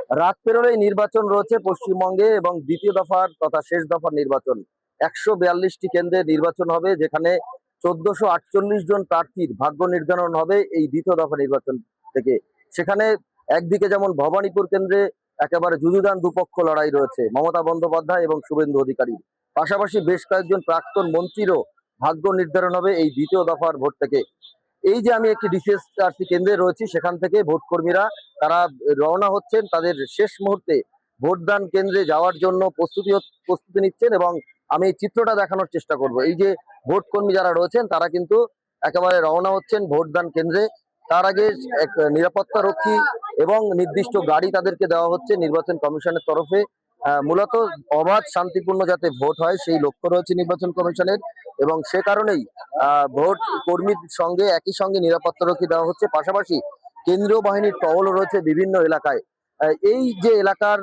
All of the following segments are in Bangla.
রাত পেরোলেই নির্বাচন রয়েছে পশ্চিমবঙ্গে এবং দ্বিতীয় দফার তথা শেষ দফার নির্বাচন। ১৪২টি কেন্দ্রে নির্বাচন হবে, যেখানে ১৪৪৮ জন প্রার্থীর ভাগ্য নির্ধারণ হবে এই দ্বিতীয় দফা নির্বাচন থেকে। সেখানে একদিকে যেমন ভবানীপুর কেন্দ্রে একেবারে যুযুধান দুপক্ষ লড়াই রয়েছে মমতা বন্দ্যোপাধ্যায় এবং শুভেন্দু অধিকারী। পাশাপাশি বেশ কয়েকজন প্রাক্তন মন্ত্রীরও ভাগ্য নির্ধারণ হবে এই দ্বিতীয় দফার ভোট থেকে। এই যে আমি একটি ডিসিএসআরসি কেন্দ্রে রয়েছি, সেখান থেকে ভোট কর্মীরা তারা রওনা হচ্ছেন তাদের শেষ মুহূর্তে ভোটদান কেন্দ্রে যাওয়ার জন্য প্রস্তুতি নিচ্ছেন এবং আমি এই চিত্রটা দেখানোর চেষ্টা করব। এই যে ভোট কর্মী যারা রয়েছেন তারা কিন্তু একেবারে রওনা হচ্ছেন ভোটদান কেন্দ্রে। তার আগে এক নিরাপত্তা রক্ষী এবং নির্দিষ্ট গাড়ি তাদেরকে দেওয়া হচ্ছে নির্বাচন কমিশনের তরফে। মূলত অবাধ শান্তিপূর্ণ যাতে ভোট হয় সেই লক্ষ্য রয়েছে নির্বাচন কমিশনের, এবং সে কারণেই ভোট কর্মীর সঙ্গে একই সঙ্গে নিরাপত্তারক্ষী দেওয়া হচ্ছে। পাশাপাশি কেন্দ্রীয় বাহিনীর টহল রয়েছে বিভিন্ন এলাকায়। এই যে এলাকার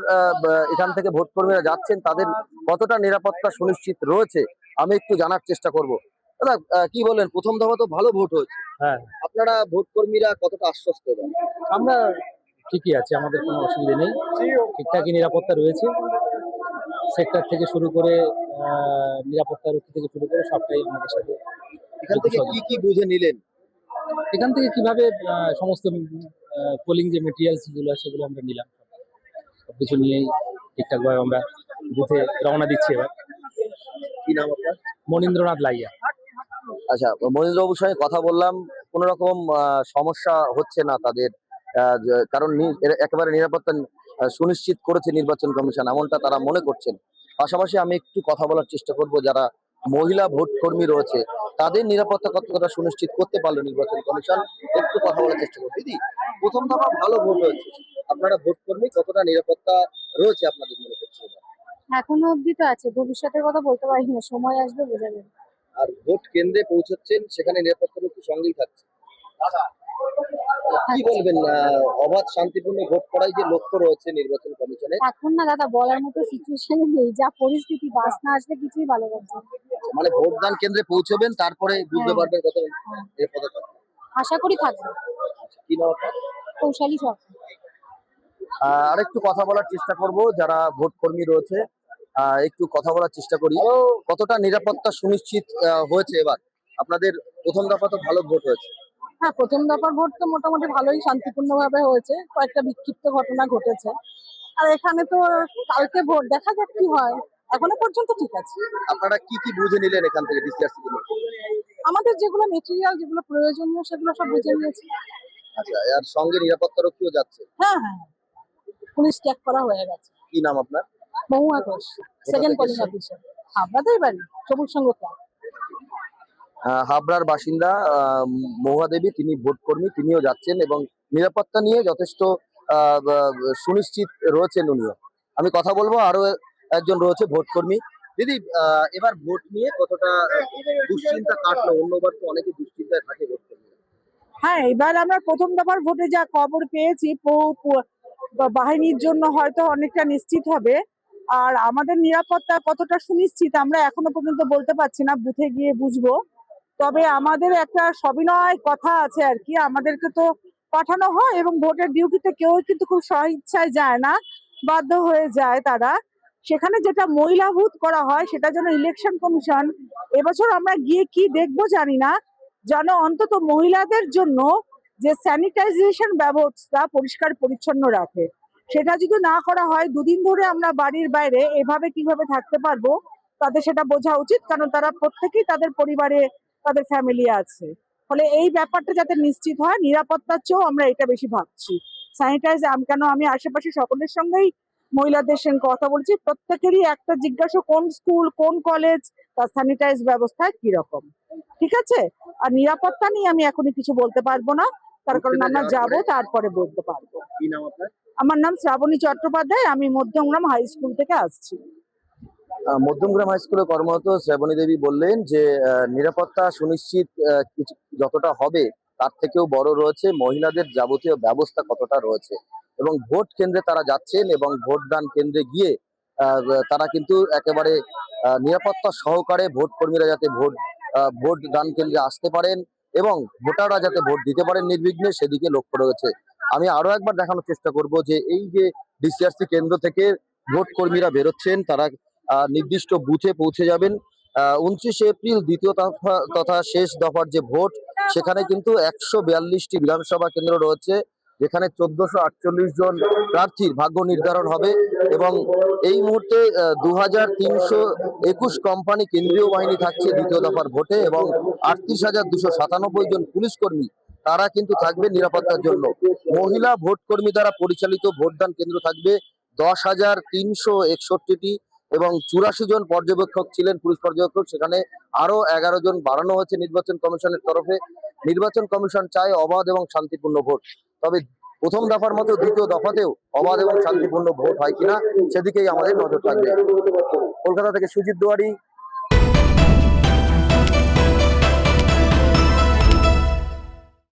এখান থেকে ভোট কর্মীরা যাচ্ছেন তাদের কতটা নিরাপত্তা সুনিশ্চিত রয়েছে আমি একটু জানার চেষ্টা করব। দাদা, কি বলেন, প্রথম দফা তো ভালো ভোট হয়েছে, হ্যাঁ, আপনারা ভোট কর্মীরা কতটা আশ্বস্ত? আমরা ঠিকই আছে, আমাদের কোনো অসুবিধা নেই, ঠিকঠাকই নিরাপত্তা রয়েছে। সেক্টর থেকে শুরু করে নিরাপত্তা রক্ষী থেকে শুরু করে সবটাই আমাদের সাথে। এখান থেকে কি কি বুঝে নিলেন? এখান থেকে কিভাবে সমস্ত পোলিং যে মেটেরিয়ালস গুলো সেগুলো আমরা নিলাম, সবকিছু নিয়েই ঠিকঠাকভাবে আমরা বুথে রওনা দিচ্ছি এবার। কি নাম আপনার? মনীন্দ্রনাথ লাইয়া। আচ্ছা, মনিরবাবুর সঙ্গে কথা বললাম, কোন রকম সমস্যা হচ্ছে না তাদের, কারণ একেবারে নিরাপত্তা সুনিশ্চিত করেছে নির্বাচন কমিশন, এমনটা তারা মনে করছেন। পাশাপাশি আমি একটু কথা বলার চেষ্টা করব যারা মহিলা ভোট কর্মী রয়েছে তাদের নিরাপত্তা কতটা সুনিশ্চিত করতে পারলো নির্বাচন কমিশন, একটু কথা বলার চেষ্টা করব। দিদি, প্রথম দফা ভালো ভোট হয়েছে, আপনারা ভোট কর্মী কতটা নিরাপত্তা রয়েছে আপনাদের মনে করছে? এখনো অব্দি তো আছে, ভবিষ্যতের কথা বলতে পারি না, সময় আসবে বোঝা যাবে। আর ভোট কেন্দ্রে পৌঁছচ্ছেন, সেখানে নিরাপত্তা রক্ষী সঙ্গেই থাকছে, কি বলবেন? অবাধ শান্তিপূর্ণ ভোট করাই যে লক্ষ্য রয়েছে নির্বাচন কমিশনের। এখন না দাদা বলার মতো সিচুয়েশনে নেই, যা পরিস্থিতি, বাস না আসলে কিছুই ভালো লাগছে না। মানে ভোটদান কেন্দ্রে পৌঁছবেন, তারপরে বুঝতে পারবেন কত নিরাপত্তা থাকবে। আশা করি থাকবে। কি নাম আপনার? কৌশালী সরকার। আরেকটু কথা বলার চেষ্টা করব যারা ভোট কর্মী রয়েছে, একটু কথা বলার চেষ্টা করি। কতটা নিরাপত্তা সুনিশ্চিত হয়েছে এবার? আপনাদের প্রথম দফা তো ভালো ভোট হয়েছে। হ্যাঁ, প্রথম দফার ভোট তো মোটামুটি ভালোই শান্তিপূর্ণ ভাবে হয়েছে, কয়েকটা বিক্ষিপ্ত ঘটনা ঘটেছে। আর এখানে তো কালকে ভোট, দেখা যাক কি হয়। এখনো পর্যন্ত ঠিক আছে। আপনারা কি কি বুঝে নিলেন এখান থেকে ডিসিআরসি থেকে? আমাদের যেগুলো মেটেরিয়াল, যেগুলো প্রয়োজনীয়, সেগুলো সব বুঝে নিয়েছি। আচ্ছা, আর সঙ্গে নিরাপত্তা রক্ষীও যাচ্ছে? হ্যাঁ হ্যাঁ, পুলিশ চেক করা হয়ে গেছে। কি নাম আপনার? মহুয়া ঘোষ, সেকেন্ড পোলিং অফিসার। আপনাদের বাড়ি সবুজ সংঘ ক্লাব। হাবড়ার বাসিন্দা মহুয়া দেবী, তিনি ভোট কর্মী, তিনিও যাচ্ছেন এবং নিরাপত্তা নিয়ে যথেষ্ট সুনিশ্চিত রয়েছেন উনিও। আমি কথা বলবো, আরো একজন রয়েছে ভোট কর্মী। দিদি, এবার ভোট নিয়ে কতটা দুশ্চিন্তা কাটলো? অন্যবার তো অনেকে দুশ্চিন্তায় থাকে ভোট কর্মী। হ্যাঁ, এবার আমরা প্রথম দফার ভোটে যা খবর পেয়েছি বাহিনীর জন্য হয়তো অনেকটা নিশ্চিত হবে। আর আমাদের নিরাপত্তা কতটা সুনিশ্চিত আমরা এখনো পর্যন্ত বলতে পারছি না, বুথে গিয়ে বুঝবো। তবে আমাদের একটা সবিনয় কথা আছে আর কি, আমাদেরকে তো পাঠানো হয় এবং ভোটের ডিউটিতে কেউ কিন্তু খুব স্বইচ্ছায় যায় না, বাধ্য হয়ে যায় তারা। সেখানে যেটা মহিলা বুথ করা হয় সেটা যেন ইলেকশন কমিশন, এবছর আমরা গিয়ে কি দেখবো জানি না, যেন অন্তত মহিলাদের জন্য যে স্যানিটাইজেশন ব্যবস্থা পরিষ্কার পরিচ্ছন্ন রাখে। সেটা যদি না করা হয়, দুদিন ধরে আমরা বাড়ির বাইরে এভাবে কিভাবে থাকতে পারবো, তাদের সেটা বোঝা উচিত, কারণ তারা প্রত্যেকেই তাদের পরিবারে তাদের ফ্যামিলি আছে। ফলে এই ব্যাপারটা যাতে নিশ্চিত হয়, নিরাপত্তার চেয়েও আমরা এটা বেশি ভাবছি। স্যানিটাইজ, কেন আমি আশেপাশে সকলের সঙ্গেই মহিলাদের সঙ্গে কথা বলছি, প্রত্যেকেরই একটা জিজ্ঞাসা, কোন স্কুল কোন কলেজ তার স্যানিটাইজ ব্যবস্থা কিরকম। ঠিক আছে, আর নিরাপত্তা নিয়ে আমি এখনই কিছু বলতে পারবো না, তার কারণ আমরা যাবো তারপরে বলতে পারবো। কি নাম আপনার? আমার নাম শ্রাবণী চট্টোপাধ্যায়, আমি মধ্যমগ্রাম হাই স্কুল থেকে আসছি। মধ্যমগ্রাম হাই স্কুলে কর্মরত শ্রাবণী দেবী বললেন যে নিরাপত্তা সুনিশ্চিত কিছু যতটা হবে তার থেকেও বড় রয়েছে মহিলাদের যাবতীয় ব্যবস্থা কতটা রয়েছে, এবং ভোট কেন্দ্রে তারা যাচ্ছেন এবং ভোটদান কেন্দ্রে গিয়ে তারা কিন্তু একেবারে নিরাপত্তা সহকারে ভোট কর্মীরা যাতে ভোট দান কেন্দ্রে আসতে পারেন এবং ভোটাররা যাতে ভোট দিতে পারেন নির্বিঘ্নে, সেদিকে লক্ষ্য রয়েছে। আমি আরো একবার দেখানোর চেষ্টা করব যে এই যে ডিসিআরসি কেন্দ্র থেকে ভোট কর্মীরা বেরোচ্ছেন, তারা নির্দিষ্ট বুথে পৌঁছে যাবেন। 29শে এপ্রিল দ্বিতীয় দফা তথা শেষ দফার যে ভোট, সেখানে কিন্তু 142টি বিধানসভা কেন্দ্র রয়েছে, যেখানে 1448 জন প্রার্থীর ভাগ্য নির্ধারণ হবে। এবং এই মুহূর্তে 2321 কোম্পানি কেন্দ্রীয় বাহিনী থাকছে দ্বিতীয় দফার ভোটে, এবং 38,297 জন পুলিশ কর্মী তারা কিন্তু থাকবে নিরাপত্তার জন্য। মহিলা ভোট কর্মী দ্বারা পরিচালিত ভোটদান কেন্দ্র থাকবে 10,361টি, এবং 84 জন পর্যবেক্ষক ছিলেন, পুলিশ পর্যবেক্ষক। সেখানে আরো 11 জন বাড়ানো হয়েছে নির্বাচন কমিশনের তরফে। নির্বাচন কমিশন চায় অবাধ এবং শান্তিপূর্ণ ভোট, তবে প্রথম দফার মতো দ্বিতীয় দফাতেও অবাধ এবং শান্তিপূর্ণ ভোট হয় কিনা সেদিকেই আমাদের নজর থাকবে। কলকাতা থেকে সুজিত দুয়ারি,